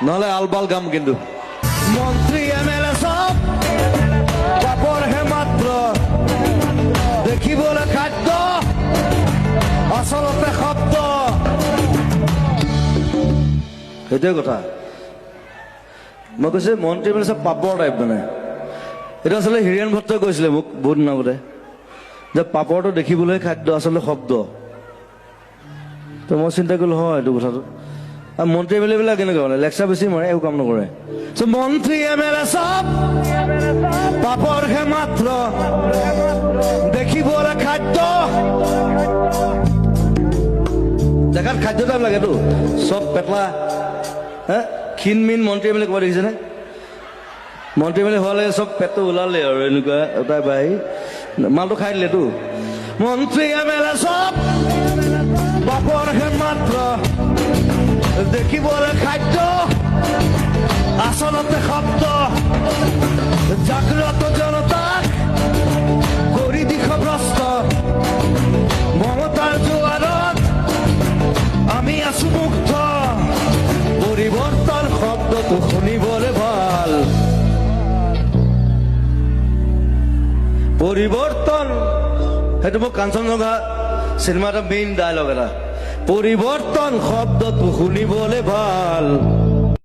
নহলে আলবাল গাম কিন্তু মন্ত্ৰী এমএলএ সব কাপড় হে মাত্ৰ দেখিবলৈ খাদ্য আসলতে শব্দ সেইটোৱে কথা মই কৈছো মন্ত্ৰী এমএলএ সব পাপৰ টাইপ মানে এটা আচলতে হিৰেণ ভট্টই কৈছিলে মোক বহুত দিন আগতে যে পাপৰটো দেখিবলৈ খাদ্য আচলতে শব্দ তো মই চিন্তা কৰিলো হয় এইটো কথাটো আৰ মন্ত্ৰী এমএলএ বিলাক কেনেকুৱা মানে লেকচাৰ বেছি মাৰে একো কাম নকৰে মন্ত্ৰী এমএলএ সব পাপৰ হে মাত্ৰ দেখিবলৈ খাদ্য দেখাত খাদ্য টাইম লাগেতো সব পেটলা হ্যাঁ ক্ষীণমিন মন্ত্রী এমএলএ ক'ৰবাত দেখিছেনে মন্ত্ৰী এমএলএ হোৱালে সব পেটটো ওলালে আৰু এনেকুৱা এটা বাই মালটো খাই দিলেতো মন্ত্ৰী এমএলএ সব পাপৰ হে মাত্ৰ দেখিবলৈ খাদ্য আসলতে শব্দ জাগ্ৰত জনতাক কৰি দিশভ্ৰষ্ট মমতাৰ জোৱাৰত আমি আছো মুগ্ধ পৰিৱৰ্তন শব্দটো শুনিবলৈ ভাল পৰিৱৰ্তন সেইটো মোক কাঞ্চনজংঘা চিনেমা এটা মেইন ডায়লগ এটা পৰিৱৰ্তন শব্দটো শুনিবলৈ ভাল